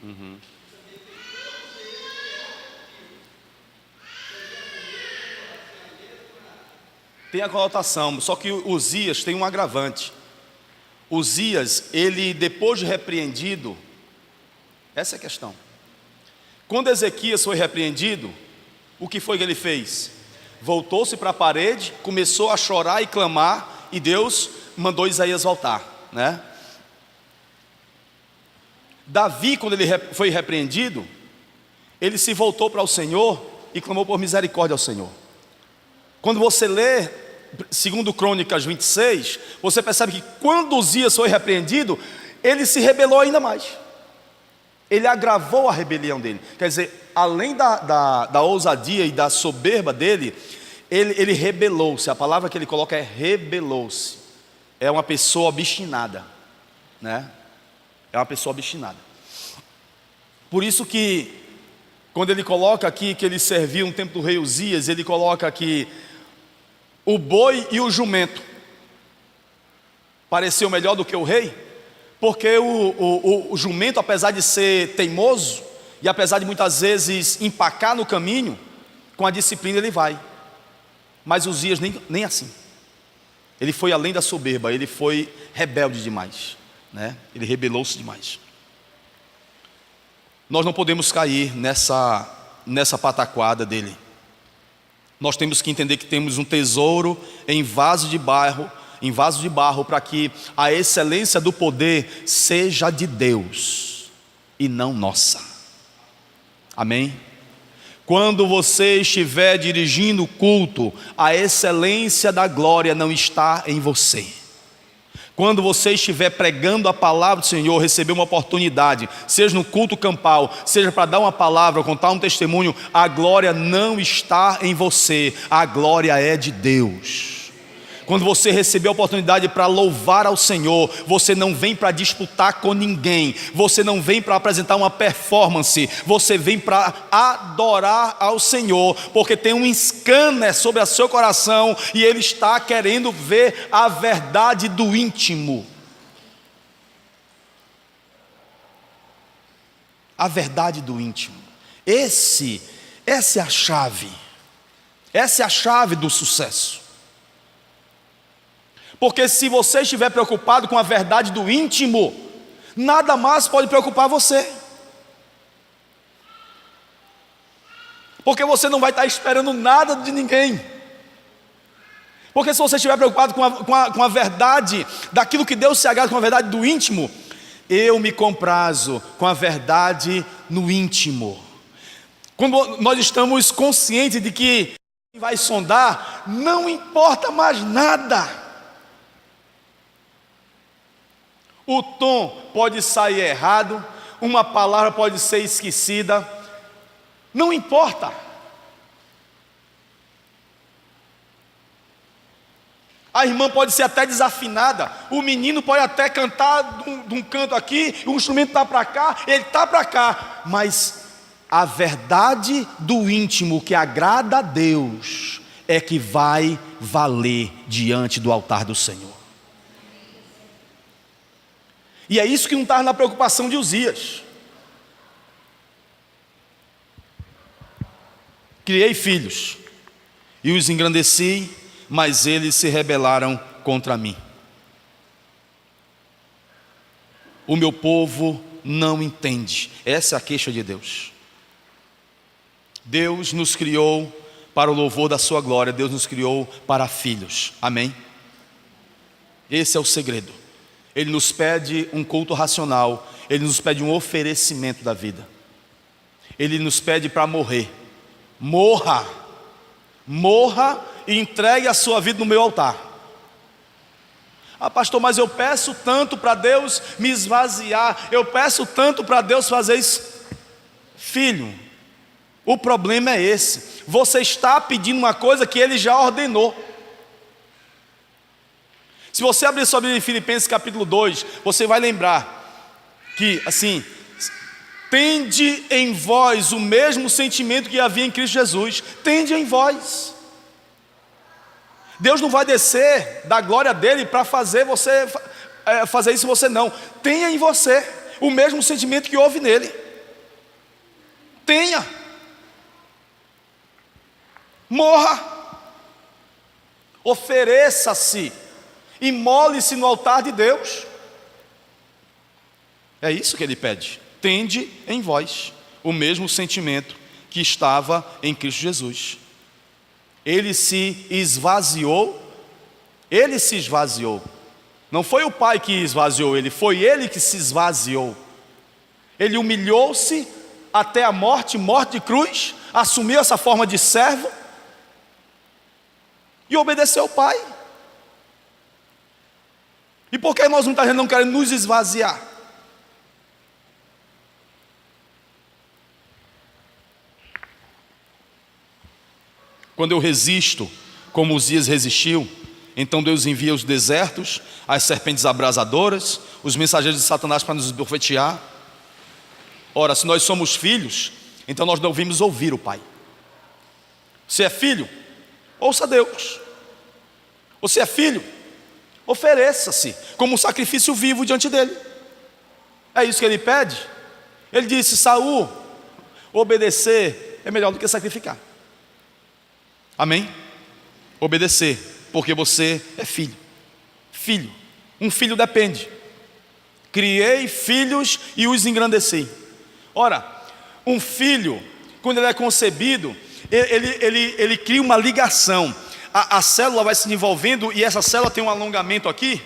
Uhum. Tem a conotação, só que Uzias tem um agravante. Uzias, ele depois de repreendido, essa é a questão. Quando Ezequias foi repreendido, o que foi que ele fez? Voltou-se para a parede, começou a chorar e clamar, e Deus mandou Isaías voltar, né? Davi, quando ele foi repreendido, ele se voltou para o Senhor e clamou por misericórdia ao Senhor. Quando você lê 2 Crônicas 26, você percebe que quando Uzias foi repreendido, ele se rebelou ainda mais. Ele agravou a rebelião dele. Quer dizer, além da ousadia e da soberba dele, ele rebelou-se. A palavra que ele coloca é rebelou-se. É uma pessoa obstinada, né? É uma pessoa obstinada. Por isso que, quando ele coloca aqui que ele serviu no tempo do rei Uzias, ele coloca aqui o boi e o jumento pareceu melhor do que o rei, porque o jumento, apesar de ser teimoso e apesar de muitas vezes empacar no caminho, com a disciplina ele vai. Mas Uzias nem assim. Ele foi além da soberba, ele foi rebelde demais, né? Ele rebelou-se demais. Nós não podemos cair nessa pataquada dele. Nós temos que entender que temos um tesouro em vaso de barro, para que a excelência do poder seja de Deus e não nossa. Amém? Quando você estiver dirigindo o culto, a excelência da glória não está em você. Quando você estiver pregando a palavra do Senhor, receber uma oportunidade, seja no culto campal, seja para dar uma palavra, contar um testemunho, a glória não está em você, a glória é de Deus. Quando você receber a oportunidade para louvar ao Senhor, você não vem para disputar com ninguém, você não vem para apresentar uma performance, você vem para adorar ao Senhor, porque tem um scanner sobre o seu coração e Ele está querendo ver a verdade do íntimo. A verdade do íntimo. Essa é a chave. Essa é a chave do sucesso. Porque se você estiver preocupado com a verdade do íntimo, nada mais pode preocupar você. Porque você não vai estar esperando nada de ninguém. Porque se você estiver preocupado com a verdade daquilo que Deus se agrada, com a verdade do íntimo, eu me comprazo com a verdade no íntimo. Quando nós estamos conscientes de que vai sondar, não importa mais nada. O tom pode sair errado, uma palavra pode ser esquecida, não importa. A irmã pode ser até desafinada, o menino pode até cantar de um canto aqui, o instrumento está para cá, ele está para cá, mas a verdade do íntimo que agrada a Deus é que vai valer diante do altar do Senhor. E é isso que não estava na preocupação de Uzias. Criei filhos e os engrandeci, mas eles se rebelaram contra mim. O meu povo não entende. Essa é a queixa de Deus. Deus nos criou para o louvor da sua glória. Deus nos criou para filhos. Amém? Esse é o segredo. Ele nos pede um culto racional. Ele nos pede um oferecimento da vida. Ele nos pede para morrer. Morra e entregue a sua vida no meu altar. Ah, pastor, mas eu peço tanto para Deus me esvaziar, eu peço tanto para Deus fazer isso. Filho, o problema é esse. Você está pedindo uma coisa que Ele já ordenou. Se você abrir sua Bíblia em Filipenses capítulo 2, você vai lembrar que, assim, tende em vós o mesmo sentimento que havia em Cristo Jesus. Tende em vós. Deus não vai descer da glória dele para fazer você fazer isso, você não. Tenha em você o mesmo sentimento que houve nele. Tenha. Morra. Ofereça-se. Imole-se no altar de Deus. É isso que ele pede. Tende em vós o mesmo sentimento que estava em Cristo Jesus. Ele se esvaziou. Ele se esvaziou. Não foi o Pai que esvaziou ele, foi ele que se esvaziou. Ele humilhou-se até a morte de cruz, assumiu essa forma de servo e obedeceu ao Pai. E por que nós muita gente não queremos nos esvaziar? Quando eu resisto, como Uzias resistiu, então Deus envia os desertos, as serpentes abrasadoras, os mensageiros de Satanás para nos bofetear. Ora, se nós somos filhos, então nós devemos ouvir o Pai. Se é filho, ouça Deus. Você é filho, ofereça-se como um sacrifício vivo diante dele. É isso que ele pede. Ele disse: Saul, obedecer é melhor do que sacrificar. Amém? Obedecer, porque você é filho. Filho, um filho depende. Criei filhos e os engrandeci. Ora, um filho, quando ele é concebido, ele cria uma ligação. A célula vai se desenvolvendo e essa célula tem um alongamento aqui,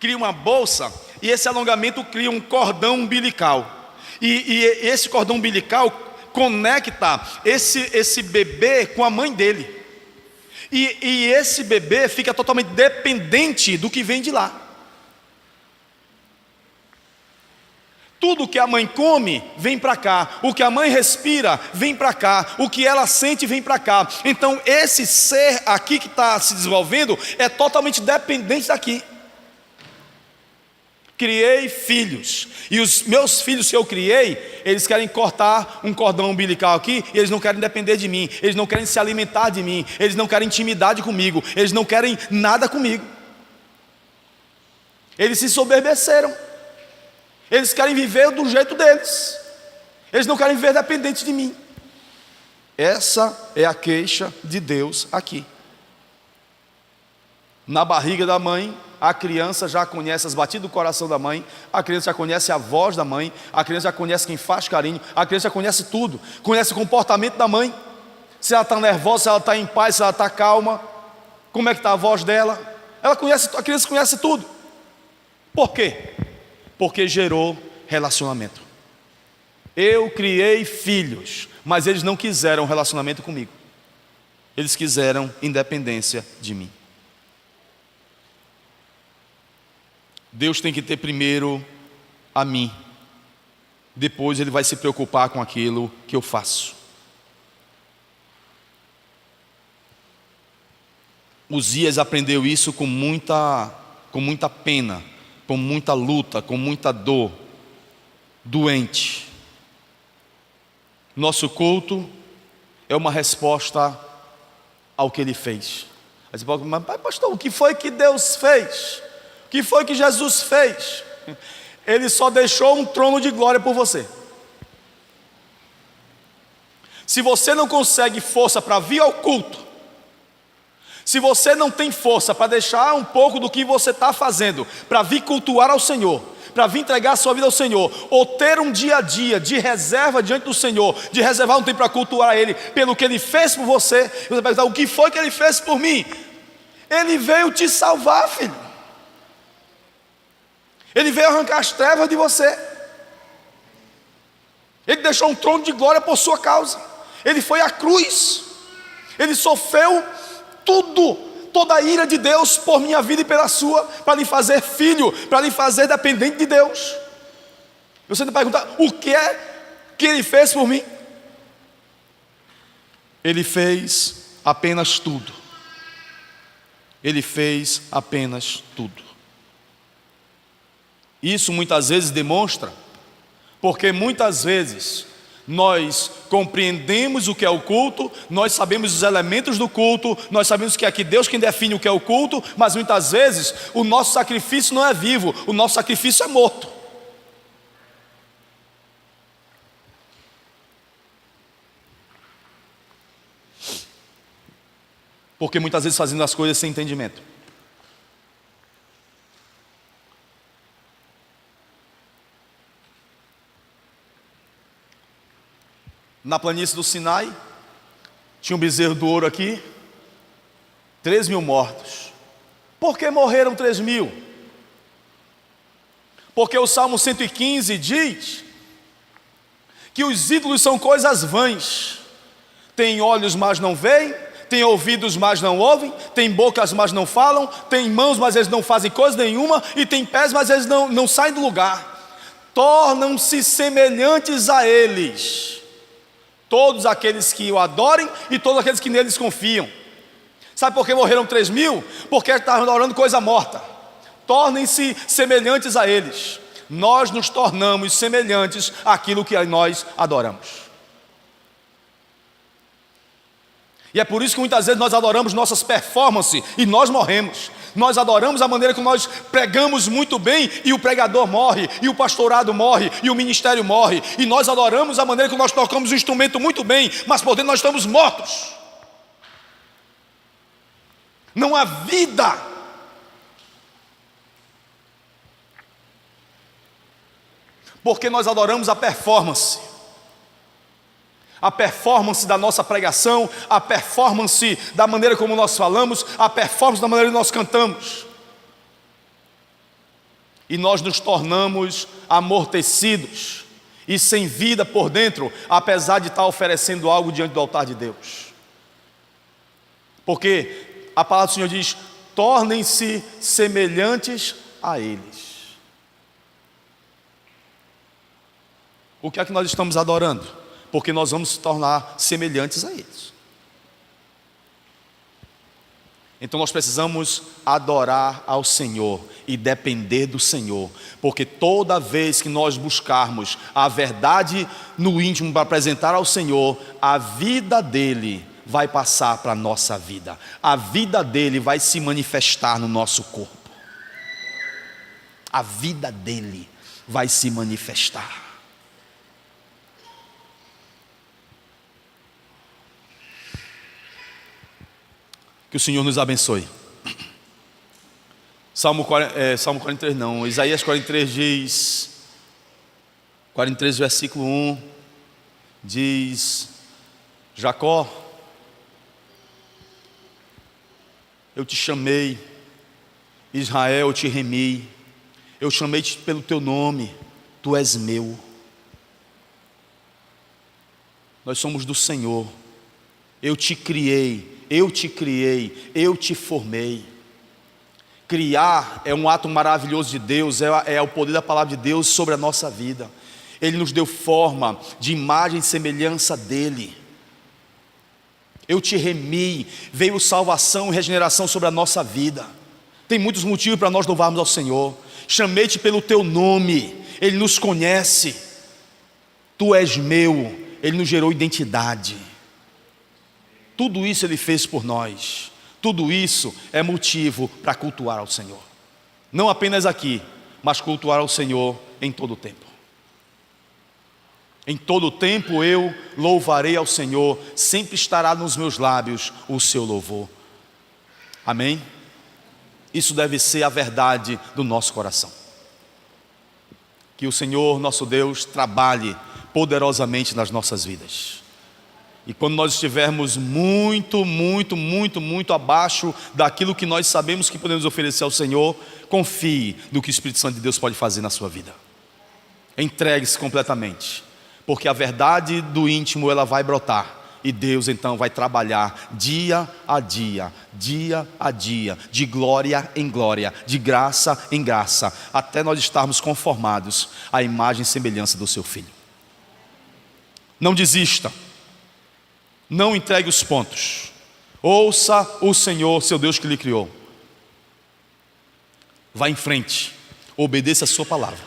cria uma bolsa, e esse alongamento cria um cordão umbilical. E esse cordão umbilical conecta esse bebê com a mãe dele. E esse bebê fica totalmente dependente do que vem de lá. Tudo que a mãe come, vem para cá. O que a mãe respira, vem para cá. O que ela sente, vem para cá. Então esse ser aqui que está se desenvolvendo é totalmente dependente daqui. Criei filhos, e os meus filhos que eu criei, eles querem cortar um cordão umbilical aqui, e eles não querem depender de mim, eles não querem se alimentar de mim, eles não querem intimidade comigo, eles não querem nada comigo. Eles se soberbeceram, eles querem viver do jeito deles, eles não querem viver dependentes de mim. Essa é a queixa de Deus aqui. Na barriga da mãe, a criança já conhece as batidas do coração da mãe, a criança já conhece a voz da mãe, a criança já conhece quem faz carinho, a criança já conhece tudo, conhece o comportamento da mãe, se ela está nervosa, se ela está em paz, se ela está calma, como é que está a voz dela, a criança conhece tudo. Por quê? Porque gerou relacionamento. Eu criei filhos, mas eles não quiseram relacionamento comigo, eles quiseram independência de mim. Deus tem que ter primeiro a mim, depois Ele vai se preocupar com aquilo que eu faço. Uzias aprendeu isso com muita pena, com muita luta, com muita dor, doente. Nosso culto é uma resposta ao que Ele fez. Aí você pode falar, mas pastor, o que foi que Deus fez? O que foi que Jesus fez? Ele só deixou um trono de glória por você. Se você não consegue força para vir ao culto, se você não tem força para deixar um pouco do que você está fazendo, para vir cultuar ao Senhor, para vir entregar a sua vida ao Senhor, ou ter um dia a dia de reserva diante do Senhor, de reservar um tempo para cultuar a Ele, pelo que Ele fez por você, você vai perguntar, o que foi que Ele fez por mim? Ele veio te salvar, filho. Ele veio arrancar as trevas de você. Ele deixou um trono de glória por sua causa. Ele foi à cruz. Ele sofreu tudo, toda a ira de Deus por minha vida e pela sua, para lhe fazer filho, para lhe fazer dependente de Deus. Você me pergunta, o que é que Ele fez por mim? Ele fez apenas tudo. Ele fez apenas tudo. Isso muitas vezes demonstra, porque muitas vezes nós compreendemos o que é o culto, nós sabemos os elementos do culto, nós sabemos que é aqui Deus quem define o que é o culto, mas muitas vezes o nosso sacrifício não é vivo, o nosso sacrifício é morto. Porque muitas vezes fazendo as coisas sem entendimento. Na planície do Sinai, tinha um bezerro do ouro aqui, 3.000 mortos. Por que morreram 3.000? Porque o Salmo 115 diz que os ídolos são coisas vãs. Tem olhos, mas não veem, tem ouvidos, mas não ouvem, tem bocas, mas não falam, tem mãos, mas eles não fazem coisa nenhuma, e tem pés, mas eles não saem do lugar. Tornam-se semelhantes a eles todos aqueles que o adorem e todos aqueles que neles confiam. Sabe por que morreram 3.000? Porque estavam adorando coisa morta. Tornem-se semelhantes a eles. Nós nos tornamos semelhantes àquilo que nós adoramos. E é por isso que muitas vezes nós adoramos nossas performances e nós morremos. Nós adoramos a maneira como nós pregamos muito bem e o pregador morre, e o pastorado morre, e o ministério morre. E nós adoramos a maneira como nós tocamos o instrumento muito bem, mas por dentro nós estamos mortos. não há vida. Porque nós adoramos a performance da nossa pregação, a performance da maneira como nós falamos, a performance da maneira que nós cantamos. E nós nos tornamos amortecidos e sem vida por dentro, apesar de estar oferecendo algo diante do altar de Deus. Porque a palavra do Senhor diz: tornem-se semelhantes a eles. O que é que nós estamos adorando? Porque nós vamos se tornar semelhantes a eles. Então nós precisamos adorar ao Senhor e depender do Senhor, porque toda vez que nós buscarmos a verdade no íntimo para apresentar ao Senhor, a vida dele vai passar para a nossa vida, a vida dele vai se manifestar no nosso corpo, a vida dele vai se manifestar. Que o Senhor nos abençoe. Salmo 43 não, Isaías 43 diz, 43 versículo 1, diz: Jacó, eu te chamei, Israel, eu te remi, eu chamei-te pelo teu nome, tu és meu. Nós somos do Senhor, eu te criei, eu te formei. Criar é um ato maravilhoso de Deus, é o poder da palavra de Deus sobre a nossa vida. Ele nos deu forma de imagem e semelhança dele. Eu te remi, veio salvação e regeneração sobre a nossa vida. Tem muitos motivos para nós louvarmos ao Senhor. Chamei-te pelo teu nome, Ele nos conhece. Tu és meu, Ele nos gerou identidade. Tudo isso Ele fez por nós. Tudo isso é motivo para cultuar ao Senhor. Não apenas aqui, mas cultuar ao Senhor em todo o tempo. Em todo o tempo eu louvarei ao Senhor, sempre estará nos meus lábios o seu louvor. Amém? Isso deve ser a verdade do nosso coração. Que o Senhor, nosso Deus, trabalhe poderosamente nas nossas vidas. E quando nós estivermos muito abaixo daquilo que nós sabemos que podemos oferecer ao Senhor, confie no que o Espírito Santo de Deus pode fazer na sua vida. Entregue-se completamente, porque a verdade do íntimo ela vai brotar, e Deus então vai trabalhar dia a dia, de glória em glória, de graça em graça, até nós estarmos conformados à imagem e semelhança do seu Filho. Não desista. Não entregue os pontos. Ouça o Senhor, seu Deus que lhe criou. Vá em frente, obedeça a sua palavra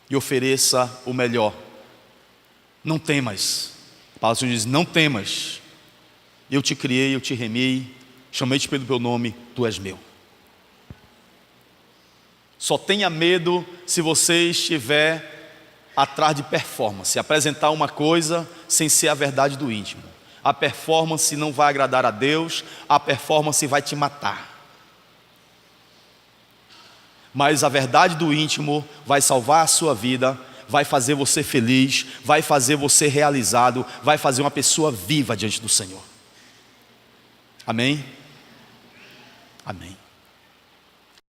e ofereça o melhor. Não temas. A palavra do Senhor diz: não temas. Eu te criei, eu te remi, chamei-te pelo teu nome, tu és meu. Só tenha medo se você estiver atrás de performance, apresentar uma coisa sem ser a verdade do íntimo. A performance não vai agradar a Deus, a performance vai te matar. Mas a verdade do íntimo vai salvar a sua vida, vai fazer você feliz, vai fazer você realizado, vai fazer uma pessoa viva diante do Senhor. Amém? Amém.